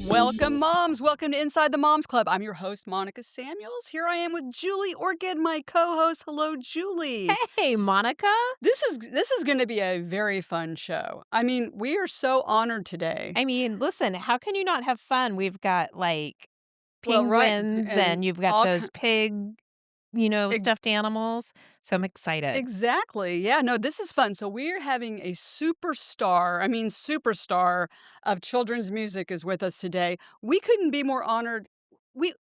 Welcome, moms. Welcome to Inside the Moms Club. I'm your host, Monica Samuels. Here I am with Julie Orchid, my co-host. Hello, Julie. Hey, Monica. This is going to be a very fun show. I mean, we are so honored today. I mean, listen, how can you not have fun? We've got like Well, right, penguins and and you've got all those pig, ex- stuffed animals. So I'm excited. exactly. Yeah, no, this is fun. So we're having a superstar of children's music is with us today. We couldn't be more honored.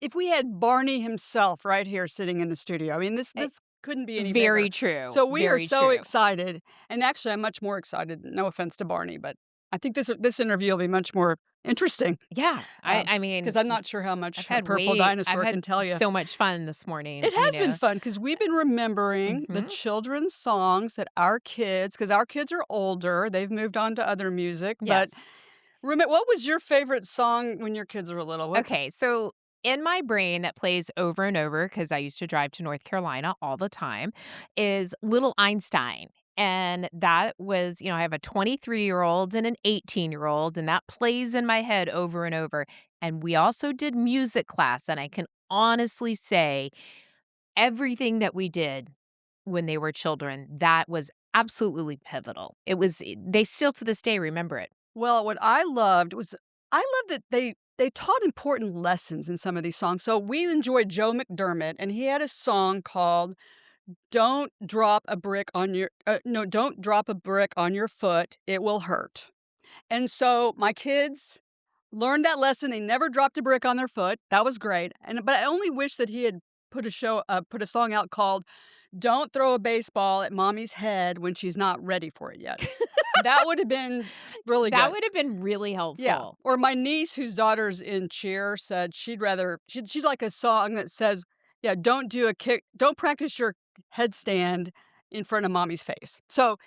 If we had Barney himself right here sitting in the studio. I mean, Eh, this couldn't be any Very better. true. So we are Very so true. excited. And actually, I'm much more excited. No offense to Barney, but I think this interview will be much more interesting. Yeah. I mean, Because I'm not sure how much I've a had purple I've dinosaur can had tell you. so much fun this morning, It has been fun because we've been remembering the Mhm. children's songs that our kids, because our kids are older, they've moved on to other music, but Yes. what was your favorite song when your kids were little? What Okay, so in my brain that plays over and over because I used to drive to North Carolina all the time is Little Einstein. And that was, I have a 23-year-old and an 18-year-old, and that plays in my head over and over. And we also did music class, and I can honestly say everything that we did when they were children, that was absolutely pivotal. They still to this day remember it. Well, what I loved was I loved that they taught important lessons in some of these songs. So we enjoyed Joe McDermott, and he had a song called "Don't drop a brick on your no, don't drop a brick on your foot, it will hurt." And so my kids learned that lesson. They never dropped a brick on their foot. That was great. But I only wish that he had put a song out called "Don't throw a baseball at mommy's head when she's not ready for it yet." That would have been really That good. would have been really Yeah. helpful. Or my niece, whose daughter's in cheer, said she's like a song that says, yeah, don't practice your headstand in front of mommy's face. So,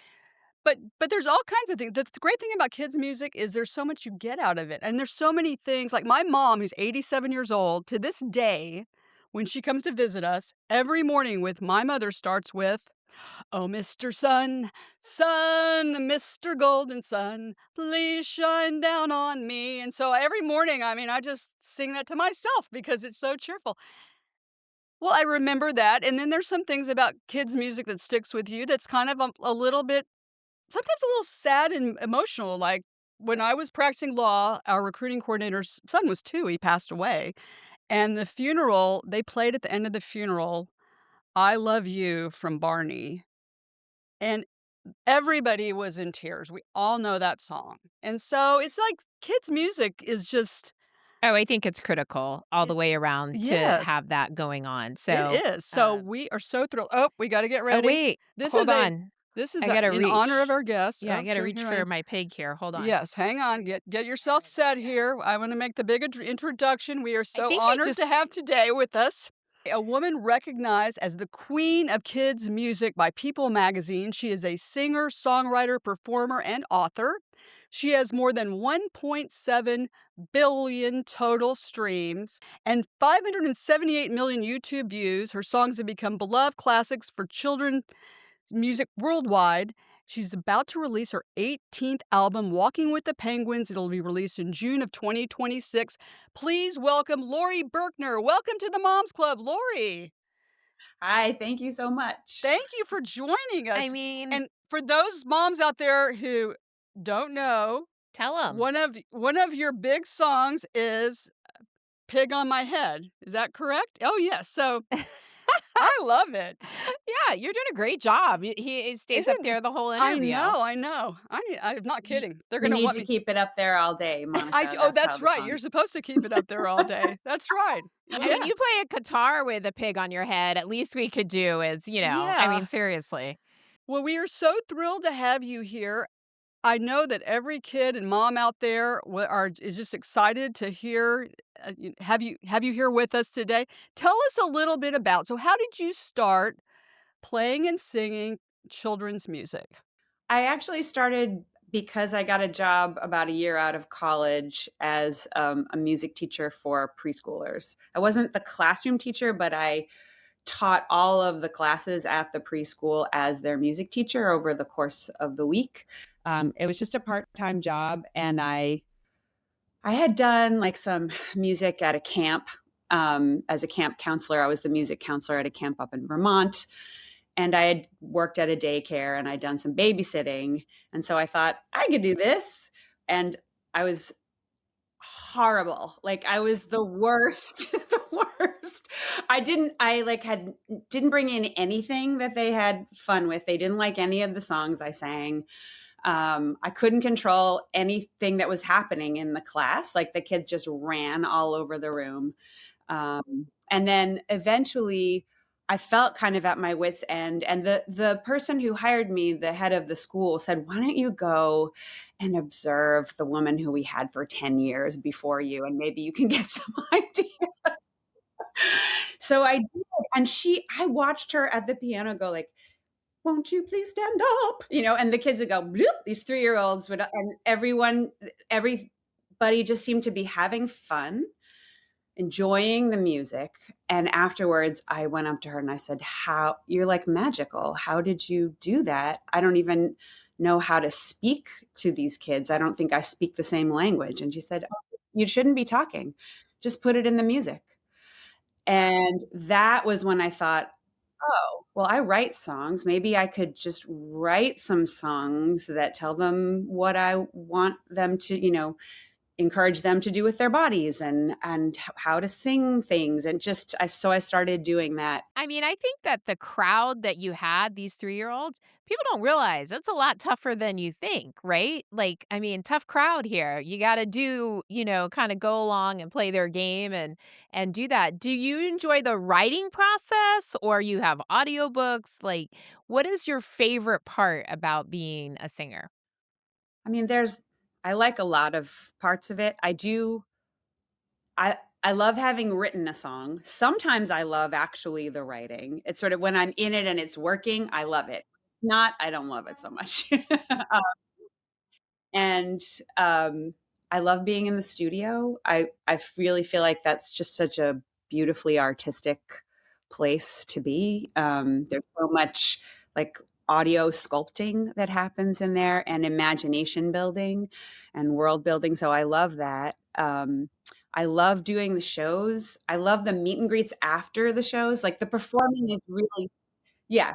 but there's all kinds of things. The great thing about kids' music is there's so much you get out of it. And there's so many things. Like my mom, who's 87 years old, to this day, when she comes to visit us, every morning with my mother starts with, "Oh, Mr. Sun, Sun, Mr. Golden Sun, please shine down on me." And so every morning, I mean, I just sing that to myself because it's so cheerful. Well, I remember that. And then there's some things about kids' music that sticks with you that's kind of a little bit, sometimes a little sad and emotional. Like when I was practicing law, our recruiting coordinator's son was 2, he passed away. And the funeral, they played at the end of the funeral, "I Love You" from Barney. And everybody was in tears. We all know that song. And so it's like kids' music is just Oh, I think it's critical all the it's way around to yes, have that going on. it So, is. So uh we are so thrilled. Oh, we gotta get oh, ready. wait, This is hold a on. I this is gotta in honor of reach. our guest. Yeah, I Oh, gotta sure, reach here I for am. my pig here. Hold on. Yes, hang on. Get yourself set here. I want to make the big introduction. We are I so think he honored to just have today with us a woman recognized as the queen of kids music by People magazine. She is a singer, songwriter, performer, and author. She has more than 1.7 billion total streams and 578 million YouTube views. Her songs have become beloved classics for children music worldwide. She's about to release her 18th album, Walking with the Penguins. It'll be released in June of 2026. Please welcome Laurie Berkner. Welcome to the Moms Club, Laurie. Hi, thank you so much. Thank you for joining I us. mean, And for those moms out there who don't know, tell him. one of your big songs is "Pig on My Head." Is that correct? Oh yes. So I love it. Yeah, you're doing a great job. He stays up Isn't there the whole I interview. know, I know. I'm not You kidding. They're you gonna need want to me. keep it up there all day, Monica. That's how That's the right. song. You're supposed to keep it up there all day. That's right. I mean, Yeah. you play a guitar with a pig on your head. At least we could do is, I Yeah. mean, seriously. Well, we are so thrilled to have you here. I know that every kid and mom out there is just excited to hear have you here with us today. Tell us a little bit about. So how did you start playing and singing children's music? I actually started because I got a job about a year out of college as a music teacher for preschoolers. I wasn't the classroom teacher, but I taught all of the classes at the preschool as their music teacher over the course of the week. It was just a part-time job, and I had done like some music at a camp. As a camp counselor, I was the music counselor at a camp up in Vermont, and I had worked at a daycare and I'd done some babysitting. And so I thought I could do this. And I was horrible. Like I was the worst, the worst. I like didn't bring in anything that they had fun with. They didn't like any of the songs I sang. I couldn't control anything that was happening in the class. Like the kids just ran all over the room. And then eventually I felt kind of at my wit's end. And the person who hired me, the head of the school, said, "Why don't you go and observe the woman who we had for 10 years before you, and maybe you can get some idea." So I did. And I watched her at the piano go like, "Won't you please stand up?" And the kids would go, bloop, these 3-year-olds would, and everybody just seemed to be having fun, enjoying the music. And afterwards, I went up to her and I said, you're like magical. How did you do that? I don't even know how to speak to these kids. I don't think I speak the same language." And she said, "Oh, you shouldn't be talking. Just put it in the music." And that was when I thought, oh, well, I write songs. Maybe I could just write some songs that tell them what I want them to, encourage them to do with their bodies, and how to sing things. And so I started doing that. I mean, I think that the crowd that you had, these 3-year-olds, people don't realize it's a lot tougher than you think, right? Like, I mean, tough crowd here. You gotta do, kinda go along and play their game and do that. Do you enjoy the writing process or you have audiobooks? Like, what is your favorite part about being a singer? I mean, I like a lot of parts of it. I love having written a song. Sometimes I love actually the writing. It's sort of when I'm in it and it's working, I love it. Not, I don't love it so much. And, I love being in the studio. I really feel like that's just such a beautifully artistic place to be. There's so much, like, audio sculpting that happens in there, and imagination building and world building, so I love that. I love doing the shows. I love the meet and greets after the shows. Like, the performing is really, yeah.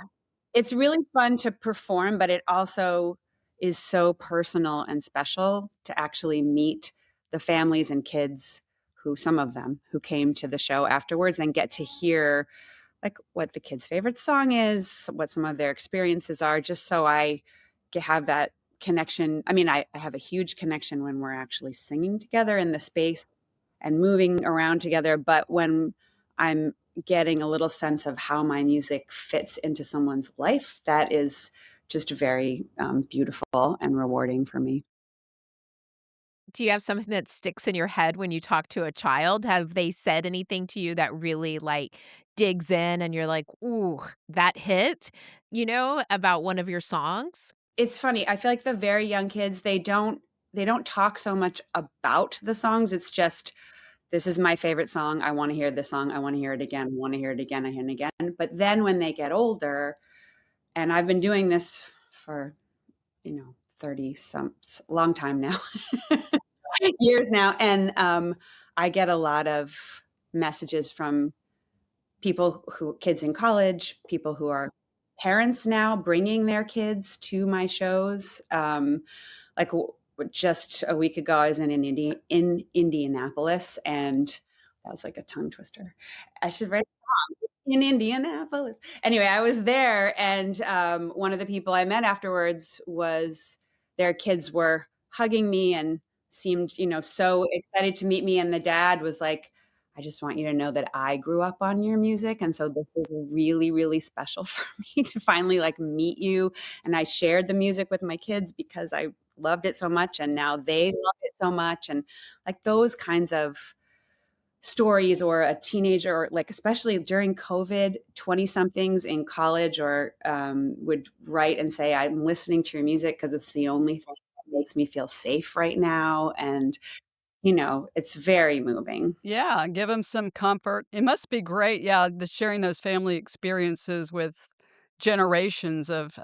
It's really fun to perform, but it also is so personal and special to actually meet the families and kids, some of them who came to the show afterwards, and get to hear like what the kids' favorite song is, what some of their experiences are, just so I have that connection. I mean, I have a huge connection when we're actually singing together in the space and moving around together. But when I'm getting a little sense of how my music fits into someone's life, that is just very beautiful and rewarding for me. Do you have something that sticks in your head when you talk to a child? Have they said anything to you that really, like, digs in and you're like, "Ooh, that hit," about one of your songs? It's funny. I feel like the very young kids, they don't talk so much about the songs. It's just, this is my favorite song. I want to hear this song. I want to hear it again. I want to hear it again and again. But then when they get older, and I've been doing this for, 30 some long time now, years now. And I get a lot of messages from kids in college, people who are parents now, bringing their kids to my shows. Like just a week ago, I was in Indianapolis, and that was like a tongue twister. I should write in Indianapolis. Anyway, I was there, and one of the people I met afterwards was, their kids were hugging me and seemed, so excited to meet me. And the dad was like, "I just want you to know that I grew up on your music, and so this is really, really special for me to finally like meet you." And I shared the music with my kids because I loved it so much, and now they love it so much, and like those kinds of stories. Or a teenager, or like especially during COVID, 20 somethings in college, or would write and say, "I'm listening to your music because it's the only thing that makes me feel safe right now." And it's very moving. Yeah, give them some comfort. It must be great, yeah, the sharing those family experiences with generations of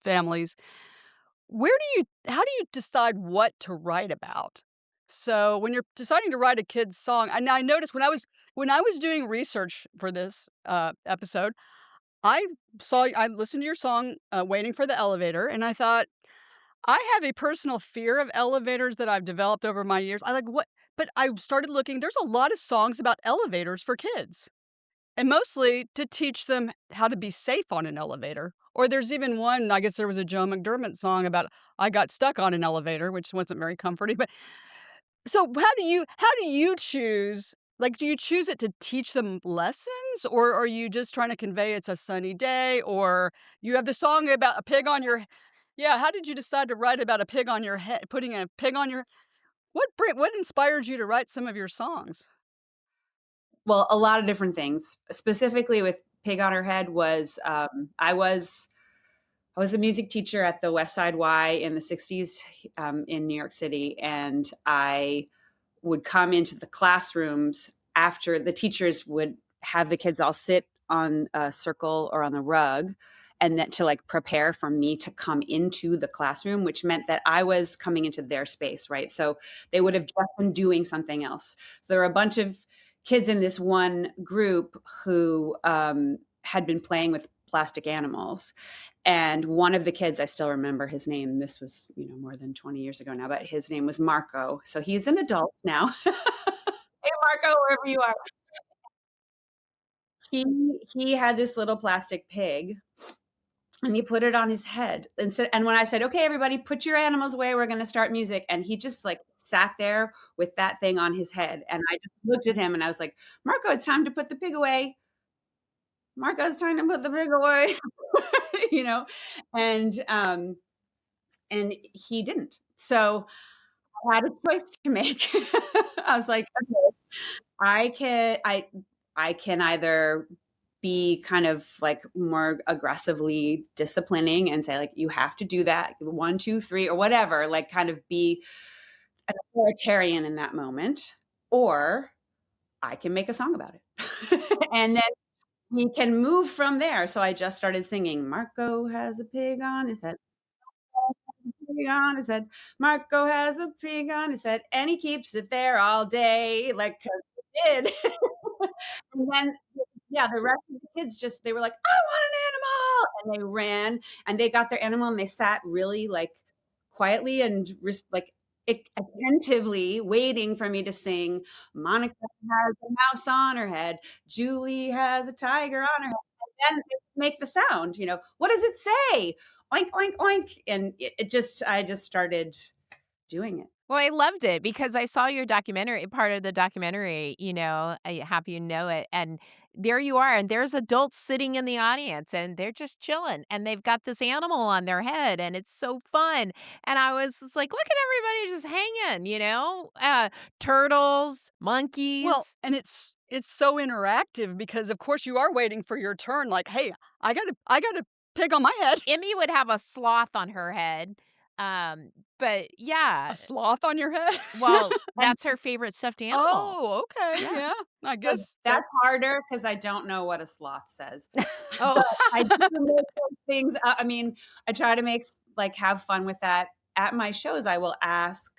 families. Where do you how do you decide what to write about? So, when you're deciding to write a kid's song, and I noticed when I was doing research for this, episode, I listened to your song, "Waiting for the Elevator," and I thought, "I have a personal fear of elevators that I've developed over my years." I like, "What?" But I started looking, there's a lot of songs about elevators for kids, and mostly to teach them how to be safe on an elevator. Or there's even one, I guess there was a Joe McDermott song about, "I got stuck on an elevator," which wasn't very comforting, but so how do you choose, like, do you choose it to teach them lessons, or are you just trying to convey it's a sunny day, or you have the song about a pig on your yeah, how did you decide to write about a pig on your head putting a pig on your what inspired you to write some of your songs? Well, a lot of different things. Specifically with Pig on Her Head was, I was a music teacher at the West Side Y in the '60s, in New York City, and I would come into the classrooms after the teachers would have the kids all sit on a circle or on the rug, and then to like prepare for me to come into the classroom, which meant that I was coming into their space, right? So they would have just been doing something else. So there were a bunch of kids in this one group who had been playing with plastic animals. And one of the kids, I still remember his name. This was, more than 20 years ago now, but his name was Marco. So he's an adult now. Hey, Marco, wherever you are. He had this little plastic pig and he put it on his head. And when I said, "Okay, everybody, put your animals away. We're going to start music." And he just like sat there with that thing on his head. And I just looked at him and I was like, "Marco, it's time to put the pig away. Marco, it's time to put the pig away." you know, and and he didn't. So I had a choice to make. I was like, "Okay, I can either be kind of like more aggressively disciplining and say like you have to do that 1, 2, 3, or whatever, like kind of be an authoritarian in that moment, or I can make a song about it." And then we can move from there. So I just started singing, "Marco has a pig on his head. Pig on his head. Marco has a pig on his head, and he keeps it there all day," like 'cause he did. And then, yeah, the rest of the kids just they were like, "I want an animal!" And they ran, and they got their animal, and they sat really, like, quietly and like, attentively waiting for me to sing, "Monica has a mouse on her head. Julie has a tiger on her head." And then they make the sound, "What does it say? Oink, oink, oink." And I just started doing it. Well, I loved it because I saw your documentary part of the documentary, Happy You Know It, and there you are, and there's adults sitting in the audience, and they're just chilling, and they've got this animal on their head, and it's so fun, and I was just like, "Look at everybody just hanging," turtles, Well, monkeys. and it's so interactive because, of course, you are waiting for your turn, like, "Hey, I got a pig on my head." Emmy would have a sloth on her head, but A yeah, sloth on your head? well, And that's her favorite stuffed animal. Oh, okay, Yeah. yeah, I so guess that that's harder because I don't know what a sloth says. Oh. But I do make those things I mean, I try to have fun with that. At my shows, I will ask,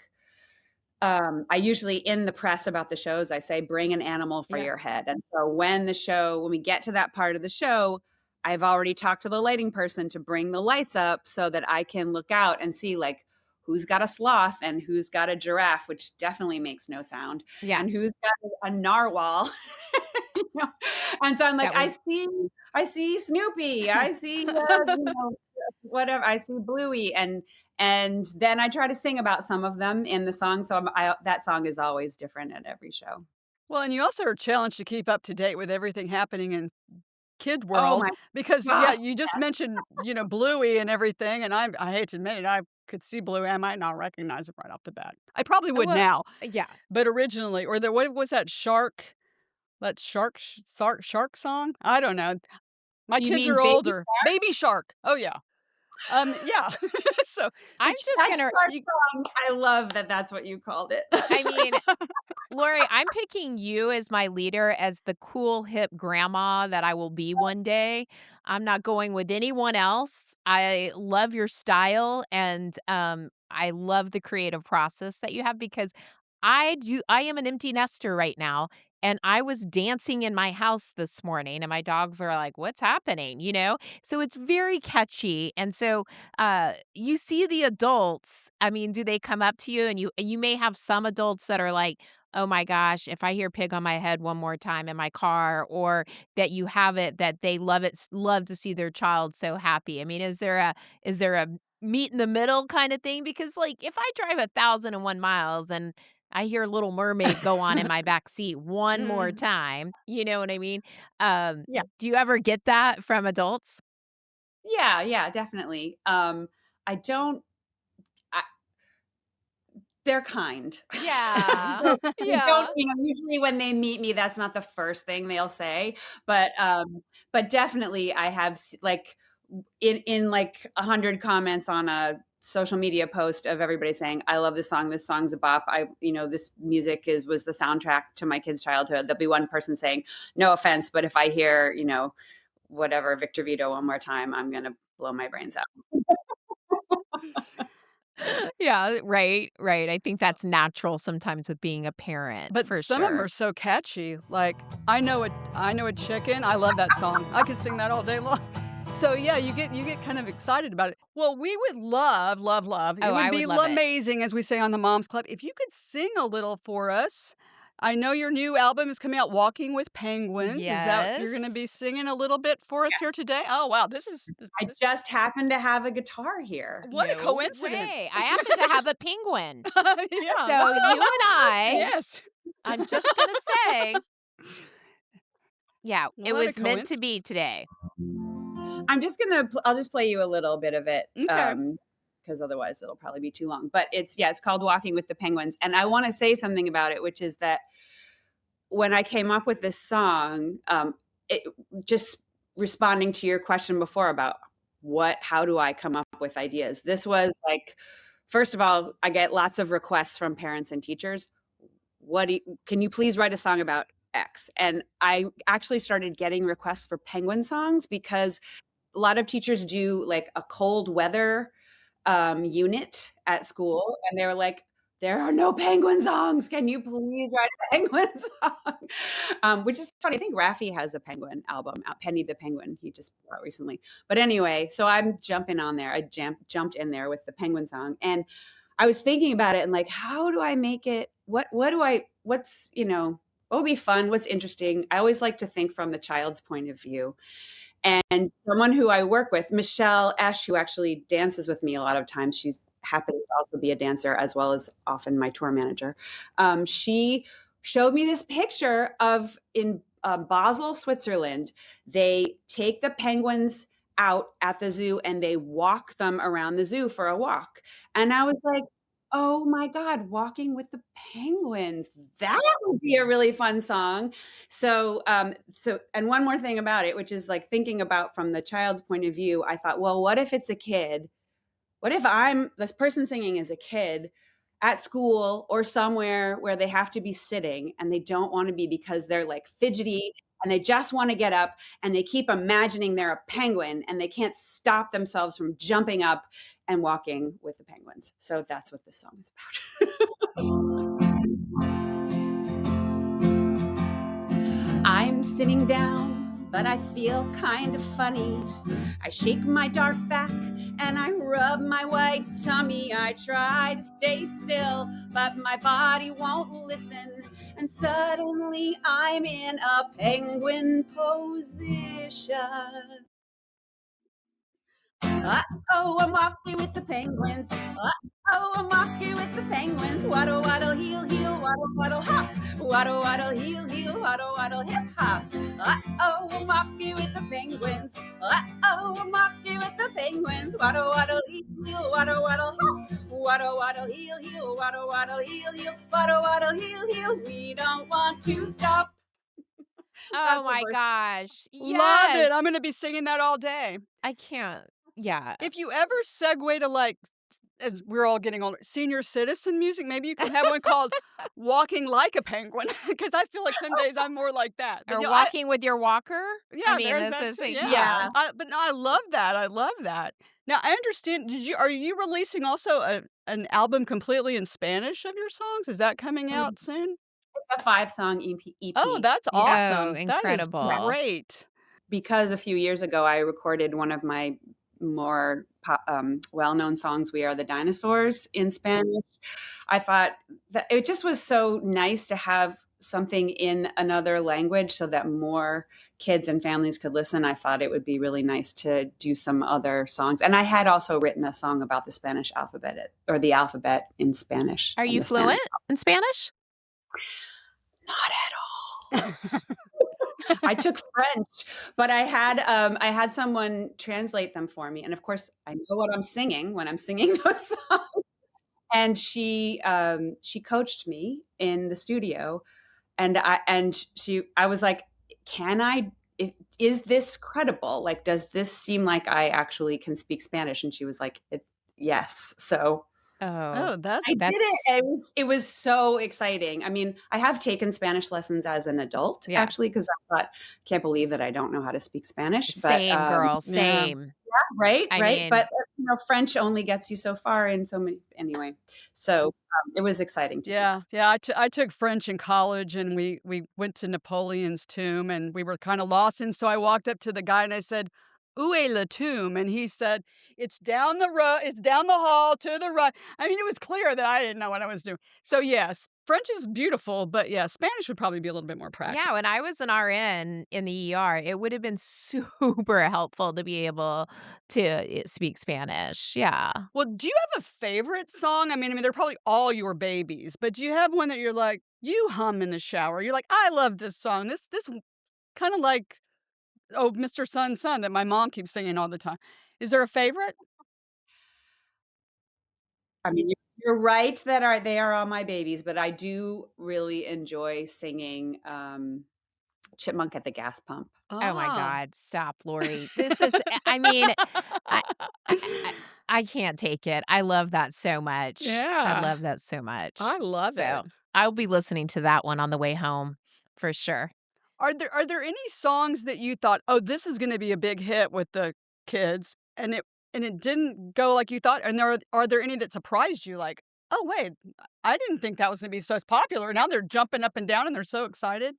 I usually in the press about the shows, I say, "Bring an animal for Yeah. your head." And so when we get to that part of the show, I've already talked to the lighting person to bring the lights up so that I can look out and see, like, who's got a sloth and who's got a giraffe, which definitely makes no sound, Yeah, and who's got a narwhal. You know? And so I'm like, that would I see Snoopy, I see, whatever, I see Bluey, and then I try to sing about some of them in the song, so that song is always different at every show. well, and you also are challenged to keep up to date with everything happening in kid Oh world my because, yeah, gosh, you just mentioned, Bluey and everything, and I hate to admit it, I could see Bluey, I might not recognize it right off the bat. I probably would well, now, yeah. but originally or what was that shark song? I don't know. My you kids mean are Baby older. Baby Shark. Oh, yeah. Yeah. So, I'm but just That's gonna our you song. I love that that's what you called it. I mean, Lori, I'm picking you as my leader as the cool, hip grandma that I will be one day. I'm not going with anyone else. I love your style and I love the creative process that you have because I am an empty nester right now. And I was dancing in my house this morning, and my dogs are like, "What's happening?" So it's very catchy. And so you see the adults. I mean, do they come up to you? And you may have some adults that are like, oh my gosh, if I hear "Pig on My Head" one more time in my car, or that you have it that they love to see their child so happy. I mean, is there a meet in the middle kind of thing? Because, like, if I drive 1,001 miles and I hear Little Mermaid go on in my back seat one more mm, time, you know what I mean? Um, Yeah. do you ever get that from adults? Yeah, yeah, definitely. I don't I they're kind. Yeah. So, they don't, Yeah. usually when they meet me, that's not the first thing they'll say, but definitely I have like, in like 100 comments on a social media post of everybody saying, "I love this song's a bop. This music was the soundtrack to my kid's childhood." There'll be one person saying, "No offense, but if I hear, whatever, Victor Vito one more time, I'm gonna blow my brains out." Yeah, right, right. I think that's natural sometimes with being a parent, but for some of 'em sure. are so catchy, like, I Know a Chicken, I love that song. I could sing that all day long. So, yeah, you get kind of excited about it. Well, we would love, love, love, it Oh, would I be would love it. amazing, as we say on the Moms Club, if you could sing a little for us. I know your new album is coming out, Walking with Penguins. Is that you're gonna be Yes. singing a little bit for us here today? Oh, wow, this is I this just happen to have a guitar here. what a No way. coincidence. I happen to have a penguin. Yeah, So you and yes. I'm just gonna say, yeah, it What a was meant to be coincidence. today. I'll just play you a little bit of it, Okay. because otherwise it'll probably be too long. But it's called Walking with the Penguins, and I wanna say something about it, which is that when I came up with this song, it just responding to your question before about how do I come up with ideas? This was like, first of all, I get lots of requests from parents and teachers. Can you please write a song about X? And I actually started getting requests for penguin songs because a lot of teachers do like a cold weather unit at school, and they were like, "There are no penguin songs. Can you please write a penguin song?" Which is funny. I think Raffi has a penguin album out, Penny the Penguin. He just put out recently. But anyway, so I'm jumping on there. I jumped in there with the penguin song, and I was thinking about it and like, how do I make it? What would be fun? What's interesting? I always like to think from the child's point of view. And someone who I work with, Michelle Esch, who actually dances with me a lot of times, she's happens to also be a dancer as well as often my tour manager. She showed me this picture of in Basel, Switzerland. They take the penguins out at the zoo and they walk them around the zoo for a walk. And I was like, oh my God, Walking with the Penguins. That would be a really fun song. And one more thing about it, which is like thinking about from the child's point of view, I thought, well, what if it's a kid? What if I'm this person singing is a kid at school or somewhere where they have to be sitting and they don't want to be because they're like fidgety and they just want to get up and they keep imagining they're a penguin and they can't stop themselves from jumping up and walking with the penguins. So that's what this song is about. I'm sitting down, but I feel kind of funny. I shake my dark back and I rub my white tummy. I try to stay still, but my body won't listen. And suddenly I'm in a penguin position. Uh-oh, I'm walking with the penguins. Uh-oh, I'm walking with the penguins. Waddle, waddle, heel, heel, waddle, waddle, hop. Waddle, waddle, heel, heel, waddle, waddle, hip, hop. Uh-oh, I'm walking with the penguins. Uh-oh, I'm walking with the penguins. Waddle, waddle, heel, heel, waddle, waddle, hop. Waddle, waddle, heel, heel, waddle, waddle, heel, heel, waddle, waddle, heel, heel. We don't want to stop. Oh That's the my verse. gosh. Love Yes. it, I'm gonna be singing that all day. I can't. Yeah. If you ever segue to, like, as we're all getting older, senior citizen music, maybe you could have one called "Walking Like a Penguin," because I feel like some days I'm more like that. But, Or I walking with your walker? I yeah, mean, there's this that is too, a yeah. yeah. But no, I love that, I love that. Now, I understand, are you releasing also an album completely in Spanish of your songs? Is that coming Um, out soon? a 5-song Oh, EP. that's Yeah, Oh, awesome. That is yeah. incredible. great. Because a few years ago, I recorded one of my more well-known songs, "We Are the Dinosaurs," in Spanish. I thought that it just was so nice to have something in another language so that more kids and families could listen. I thought it would be really nice to do some other songs. And I had also written a song about the Spanish alphabet or the alphabet in Spanish Are and you the Spanish. fluent in Spanish? Not at all. I took French, but I had someone translate them for me. And of course, I know what I'm singing when I'm singing those songs. And she coached me in the studio, and I was like, "Can I? Is this credible? Like, does this seem like I actually can speak Spanish?" And she was like, "Yes." So Oh, Oh, that's I did it. that's It was so exciting. I mean, I have taken Spanish lessons as an adult, yeah. actually, because I thought, can't believe that I don't know how to speak Spanish. But Same, girl, yeah. same. right, I right. But mean, French only gets you so far in so many. Anyway, so it was exciting to do that. Yeah, yeah, I took French in college, and we went to Napoleon's tomb, and we were kinda lost, and so I walked up to the guy and I said, "Où est le tomb?" And he said, it's down the hall to the right." I mean, it was clear that I didn't know what I was doing. So, yes, French is beautiful, but, yeah, Spanish would probably be a little bit more yeah, practical. when I was an RN in the ER, it would have been super helpful to be able to speak Spanish. Yeah. Well, do you have a favorite song? I mean, they're probably all your babies, but do you have one that you're like, you hum in the shower? You're like, "I love this song. This kinda like, oh, Mr. Sun Sun that my mom keeps singing all the time." Is there a favorite? I mean, you're right that they are all my babies, but I do really enjoy singing Chipmunk at the Gas Pump. Oh my Ah. god, stop, Lori. This is I mean, I I I can't take it. I love that so much. I Yeah, love that so much. I love it. So, I'll be listening to that one on the way home for sure. Are there any songs that you thought, "Oh, this is gonna be a big hit with the kids," and it didn't go like you thought? And are there any that surprised you, like, "Oh, wait, I didn't think that was gonna be so popular." Now they're jumping up and down and they're so excited?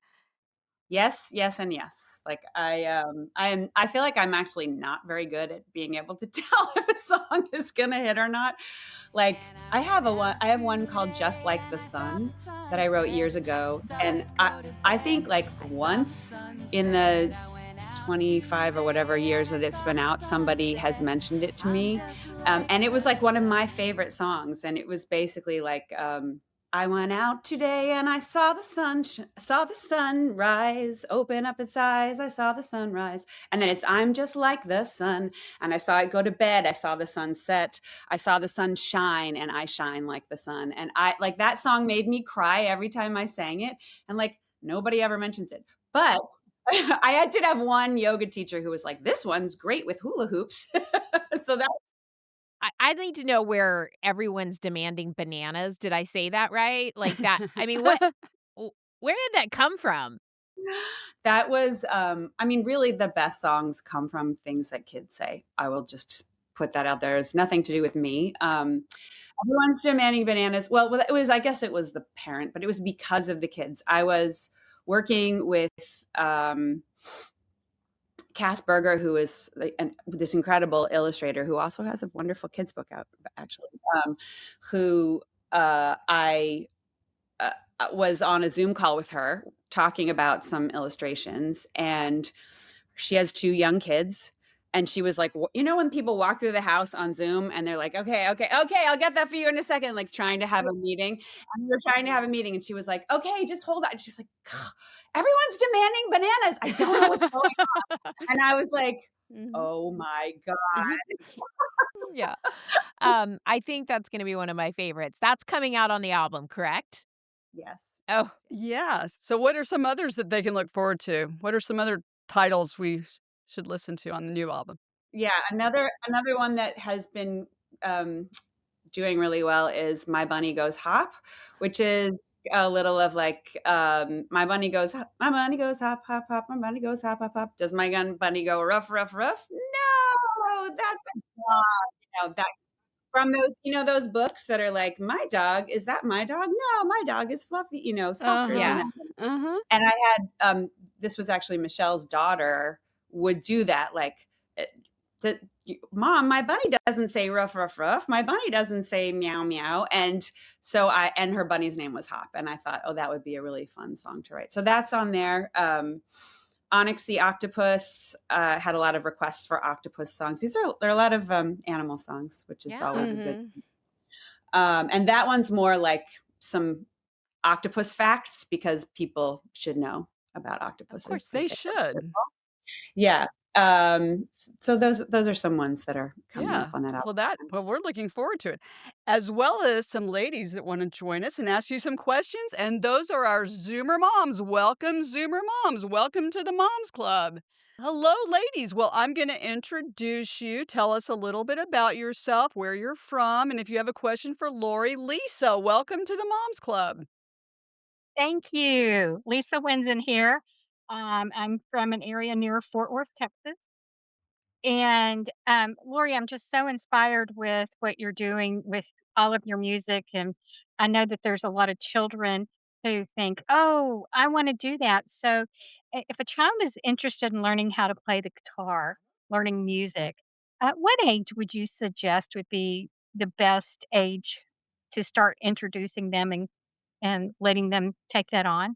Yes, yes, and yes. Like I feel like I'm actually not very good at being able to tell if a song is gonna hit or not. Like I have one called Just Like the Sun that I wrote years ago. And I think like once in the 25 or whatever years that it's been out, somebody has mentioned it to me. And it was like one of my favorite songs. And it was basically like, I went out today and I saw saw the sun rise, open up its eyes. I saw the sunrise. And then it's, I'm just like the sun. And I saw it go to bed. I saw the sun set. I saw the sun shine and I shine like the sun. And I like that song made me cry every time I sang it. And like nobody ever mentions it. But did have one yoga teacher who was like, "This one's great with hula hoops." So that I need to know where everyone's demanding bananas. Did I say that right? Like that I mean, what w where did that come from? that was, I mean, really the best songs come from things that kids say. I will just put that out there. It's nothing to do with me. Everyone's demanding bananas. Well, it was, I guess it was the parent, but it was because of the kids. I was working with, Cass Berger, who is this incredible illustrator who also has a wonderful kids book out, actually, who I was on a Zoom call with her talking about some illustrations. And she has two young kids. And she was like, you know, when people walk through the house on Zoom and they're like, okay, okay, okay, I'll get that for you in a second, like trying to have a meeting. And we were trying to have a meeting. And she was like, okay, just hold on. And she was like, everyone's demanding bananas. I don't know what's going on. And I was like, Mhm. oh my God. Yeah. I think that's gonna be one of my favorites. That's coming out on the album, correct? Yes, Oh, yes, yes. Yes. So what are some others that they can look forward to? What are some other titles we should listen to on the new album? Yeah, another one that has been, um, doing really well is "My Bunny Goes Hop," which is a little of like, "My bunny goes hop, my bunny goes hop, hop, hop, my bunny goes hop, hop, hop. Does my gun bunny go rough, rough, rough? No, that's a dog." That from those, those books that are like, "My dog, is that my dog? No, my dog is fluffy," softer than Uh-huh, Yeah. that. uh-huh. And I had, this was actually Michelle's daughter would do that, like, eh, "Mom, my bunny doesn't say ruff, ruff, ruff. My bunny doesn't say meow, meow." And her bunny's name was Hop, and I thought, "Oh, that would be a really fun song to write." So that's on there. Onyx the Octopus, had a lot of requests for octopus songs. There are a lot of, animal songs, which is Yeah. always a good. Mhm. And that one's more like some octopus facts because people should know about Of octopuses course because they They they are should. beautiful. Yeah. So those are some ones that are coming up Yeah. on that album. Well, we're looking forward to it, as well as some ladies that wanna join us and ask you some questions, and those are our Zoomer moms. Welcome, Zoomer moms. Welcome to the Moms Club. Hello, ladies. Well, I'm gonna introduce you. Tell us a little bit about yourself, where you're from, and if you have a question for Lori, Lisa, welcome to the Moms Club. Thank you. Lisa Winzen here. I'm from an area near Fort Worth, Texas. And Lori, I'm just so inspired with what you're doing with all of your music. And I know that there's a lot of children who think, oh, I want to do that. So if a child is interested in learning how to play the guitar, learning music, what age would you suggest would be the best age to start introducing them and letting them take that on?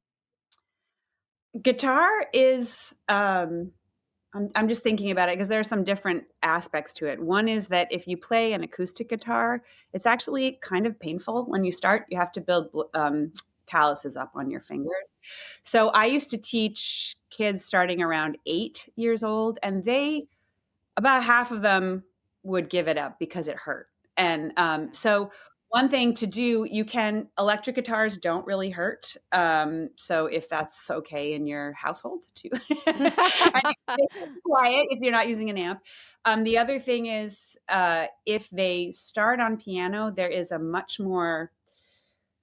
Guitar is, I'm just thinking about it because there are some different aspects to it. One is that if you play an acoustic guitar, it's actually kind of painful when you start. You have to build calluses up on your fingers. So I used to teach kids starting around 8 years old, and they about half of them would give it up because it hurt. And so one thing to do, electric guitars don't really hurt. So if that's okay in your household too, and it's quiet if you're not using an amp. The other thing is, if they start on piano, there is a much more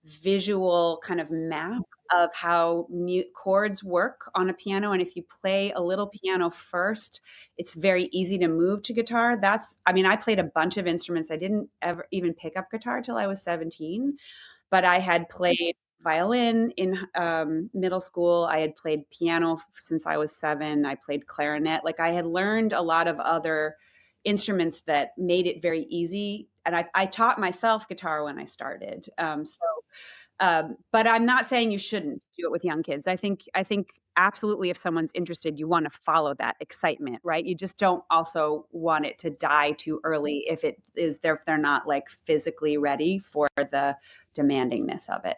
visual kind of map of how chords work on a piano, and if you play a little piano first, it's very easy to move to guitar. I mean, I played a bunch of instruments. I didn't ever even pick up guitar till I was 17, but I had played violin in middle school. I had played piano since I was 7. I played clarinet. Like, I had learned a lot of other instruments that made it very easy. And I taught myself guitar when I started. But I'm not saying you shouldn't do it with young kids. I think absolutely if someone's interested, you want to follow that excitement, right? You just don't also want it to die too early if they're not like physically ready for the demandingness of it.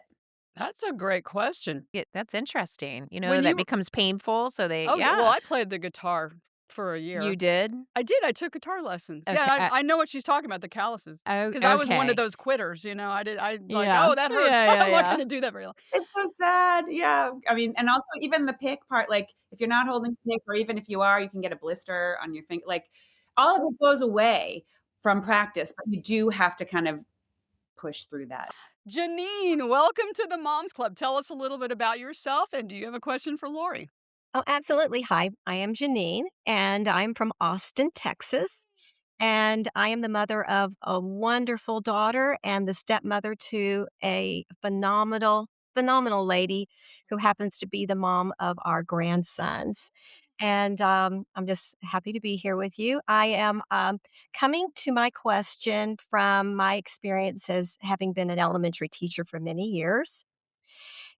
That's a great question. Yeah, that's interesting. When That you becomes painful, so they Oh, yeah, well, yeah. I played the guitar for a You year. did? I did, I took guitar lessons. Yeah, Okay, I know what she's talking about, the calluses, oh, because I was one of okay. those quitters, I like, Yeah. "Oh, that hurts. Yeah, yeah, I'm not yeah. gonna do that very long." It's so sad. Yeah. I mean, and also even the pick part, like if you're not holding the pick, or even if you are, you can get a blister on your finger. Like all of it goes away from practice, but you do have to kind of push through that. Janine, welcome to the Moms Club. Tell us a little bit about yourself, and do you have a question for Lori? Oh, absolutely. Hi, I am Janine, and I'm from Austin, Texas. And I am the mother of a wonderful daughter and the stepmother to a phenomenal lady who happens to be the mom of our grandsons. And I'm just happy to be here with you. I am coming to my question from my experience as having been an elementary teacher for many years.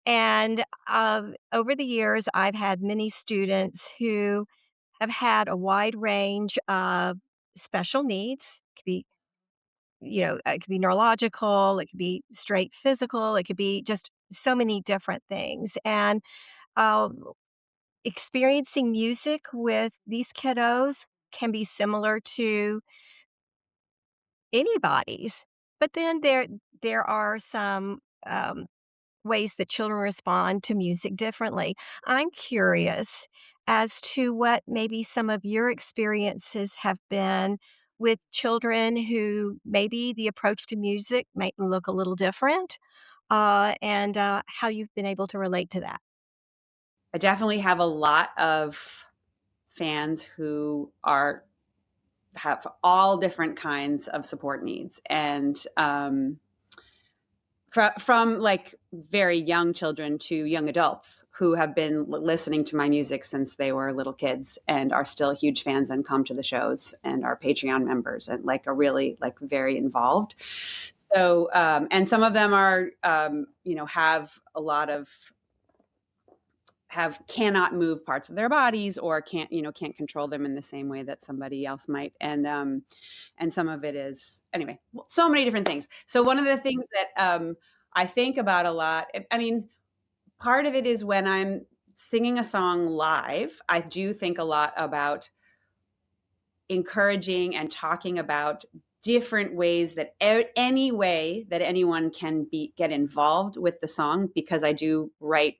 And over the years, I've had many students who have had a wide range of special needs. It could be, it could be neurological, it could be straight physical, it could be just so many different things. And um, experiencing music with these kiddos can be similar to anybody's. But then there are some ways that children respond to music differently. I'm curious, as to what maybe some of your experiences have been with children who maybe the approach to music might look a little different, and how you've been able to relate to that. I definitely have a lot of fans who have all different kinds of support needs, and from like very young children to young adults who have been listening to my music since they were little kids and are still huge fans and come to the shows and are Patreon members and like are really like very involved. So and some of them are have a lot of have cannot move parts of their bodies or can't control them in the same way that somebody else might, and some of it is anyway, so many different things. So one of the things that I think about a lot, I mean, part of it is when I'm singing a song live, I do think a lot about encouraging and talking about different ways that any way that anyone can get involved with the song, because I do write,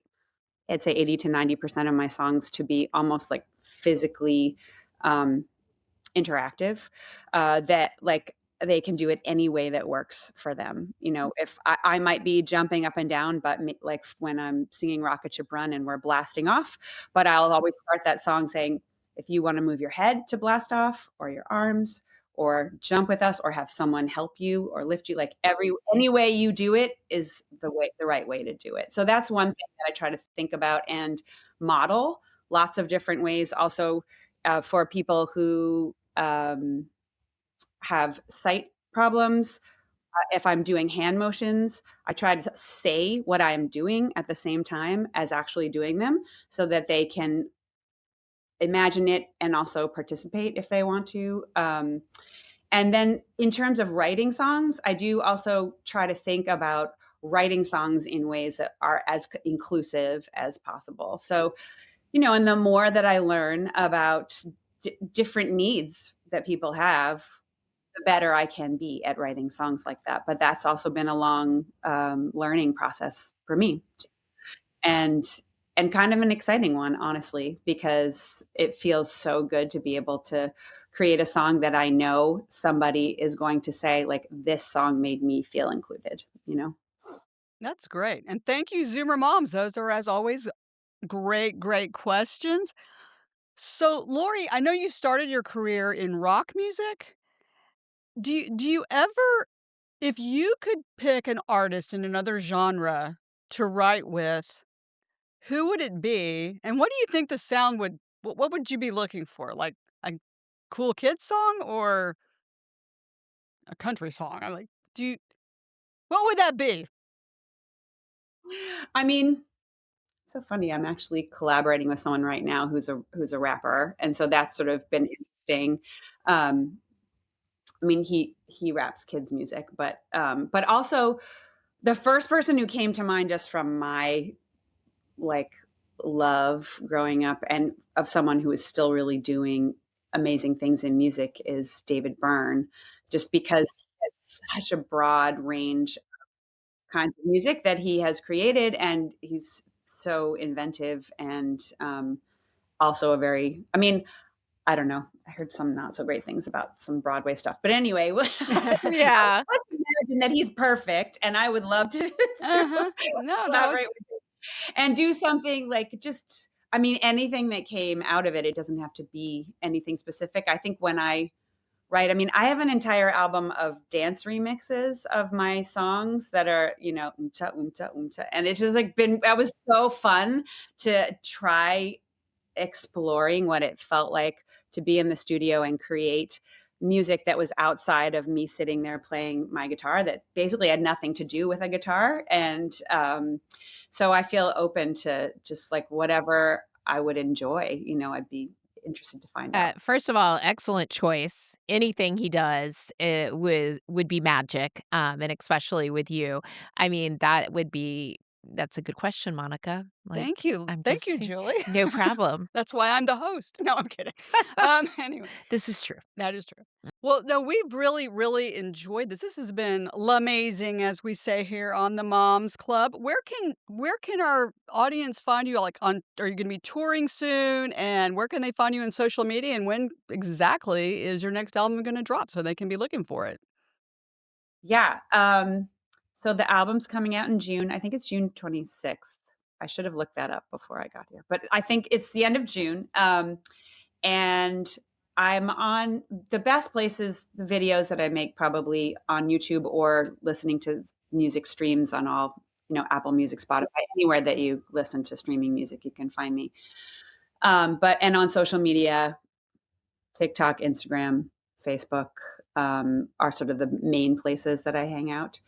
I'd say 80 to 90% of my songs to be almost like physically um, interactive, that like they can do it any way that works for them. If I might be jumping up and down, but like when I'm singing Rocket Ship Run and we're blasting off, but I'll always start that song saying, if you want to move your head to blast off or your arms or jump with us or have someone help you or lift you, like any way you do it is the right way to do it. So that's one thing that I try to think about and model lots of different ways. Also, for people who have sight problems, if I'm doing hand motions, I try to say what I'm doing at the same time as actually doing them so that they can imagine it and also participate if they want to. And then in terms of writing songs, I do also try to think about writing songs in ways that are as inclusive as possible. So, and the more that I learn about different needs that people have, the better I can be at writing songs like that. But that's also been a long learning process for me, and kind of an exciting one, honestly, because it feels so good to be able to create a song that I know somebody is going to say, like, this song made me feel included. That's great. And thank you, Zoomer moms. Those are, as always, great, great questions. So, Lori, I know you started your career in rock music. Do you ever, if you could pick an artist in another genre to write with, who would it be? And what do you think the sound would what would you be looking for? Like a cool kid song or a country song? I'm like, what would that be? I mean, it's so funny. I'm actually collaborating with someone right now who's a rapper, and so that's sort of been interesting. Um, I mean, he raps kids music, but also the first person who came to mind just from my like love growing up and of someone who is still really doing amazing things in music is David Byrne, just because he has such a broad range of kinds of music that he has created, and he's so inventive and also a very, I mean, I don't know. I heard some not so great things about some Broadway stuff. But anyway, let's Yeah. imagine that he's perfect, and I would love to Uh-huh. No, no, collaborate with him and do something like just, I mean, anything that came out of it. It doesn't have to be anything specific. I think when I write, I mean, I have an entire album of dance remixes of my songs that are, umta, umta, umta. And it's just like that was so fun to try exploring what it felt like to be in the studio and create music that was outside of me sitting there playing my guitar that basically had nothing to do with a guitar. And so I feel open to just like whatever I would enjoy, I'd be interested to find out. First of all, excellent choice. Anything he does, it would be magic, and especially with you. I mean, that would be That's a good question, Monica. Like, Thank you. I'm Thank just you, saying Julie. no problem. That's why I'm the host. No, I'm kidding. Anyway, This is true. that is true. Well, no, we've really, really enjoyed this. This has been l'amazing, as we say here on the Moms Club. Where can our audience find you? Like, are you going to be touring soon? And where can they find you in social media? And when exactly is your next album going to drop so they can be looking for it? Yeah. So the album's coming out in June. I think it's June 26th. I should have looked that up before I got here, but I think it's the end of June. And I'm on the best places, the videos that I make probably on YouTube or listening to music streams on all, Apple Music, Spotify, anywhere that you listen to streaming music, you can find me. And on social media, TikTok, Instagram, Facebook, are sort of the main places that I hang out.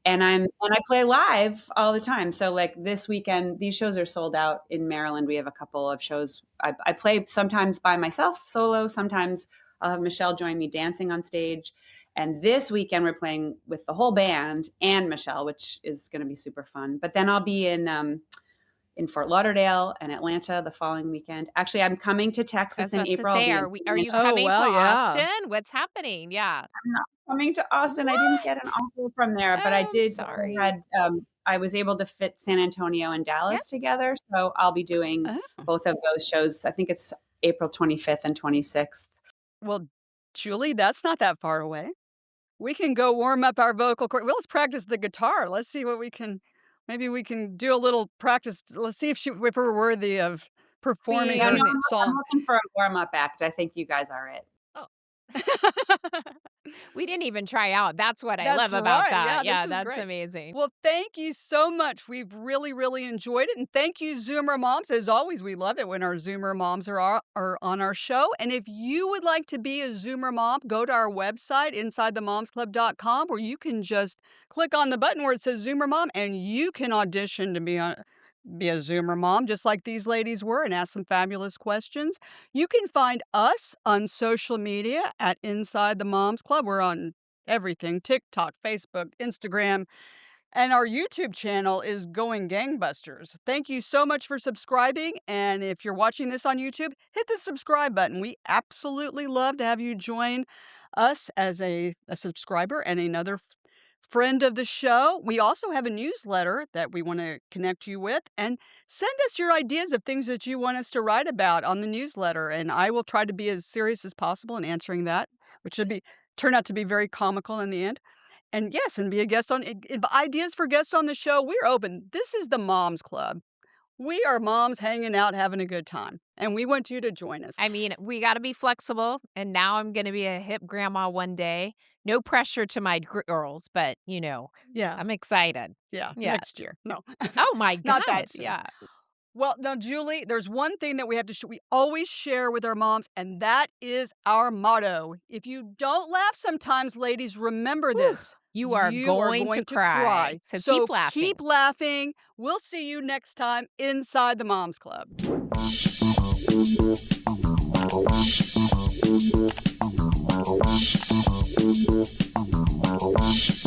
And I play live all the time. So like this weekend, these shows are sold out in Maryland. We have a couple of shows. I play sometimes by myself solo. Sometimes I'll have Michelle join me dancing on stage. And this weekend we're playing with the whole band and Michelle, which is going to be super fun. But then I'll be in Fort Lauderdale and Atlanta the following weekend. Actually, I'm coming to I Texas was in about to April. I'll say, be are you Oh, coming to well, yeah. Austin? What's happening? Yeah. I'm not coming to Austin. I didn't get an offer from there, but I Oh, did. sorry. I was able to fit San Antonio and Yep. Dallas together, so I'll be doing Oh. both of those shows. I think it's April 25th and 26th. Well, Julie, that's not that far away. We can go warm up our vocal cord. Well, let's practice the guitar. Let's see what we can. Maybe we can do a little practice. Let's see if we're worthy of performing Being Yeah, her no, the I'm song. looking for a warm up act. I think you guys are it. Oh. We didn't even try out. That's what I That's love about right. Yeah, that. this Yeah, is that's great. amazing. Well, thank you so much. We've really, really enjoyed it. And thank you, Zoomer Moms. As always, we love it when our Zoomer Moms are on our show. And if you would like to be a Zoomer Mom, go to our website, InsideTheMomsClub.com, where you can just click on the button where it says Zoomer Mom, and you can audition to be a Zoomer Mom, just like these ladies were, and ask some fabulous questions. You can find us on social media at Inside the Moms Club. We're on everything: TikTok, Facebook, Instagram, and our YouTube channel is going gangbusters. Thank you so much for subscribing. And if you're watching this on YouTube, hit the subscribe button. We absolutely love to have you join us as a subscriber and another friend of the show. We also have a newsletter that we want to connect you with, and send us your ideas of things that you want us to write about on the newsletter. And I will try to be as serious as possible in answering that, which should turn out to be very comical in the end. And yes, and be a guest on ideas for guests on the show. We're open. This is the Moms Club. We are moms hanging out, having a good time, and we want you to join us. I mean, we got to be flexible. And now I'm going to be a hip grandma one day. No pressure to my girls, but Yeah, I'm excited. yeah, Yeah. next year. No, Oh my not God. that soon. Yeah. Well, now, Julie, there's one thing that we have to we always share with our moms, and that is our motto. If you don't laugh sometimes, ladies, remember this. You are going to cry. So keep laughing. Keep laughing. We'll see you next time inside the Moms Club.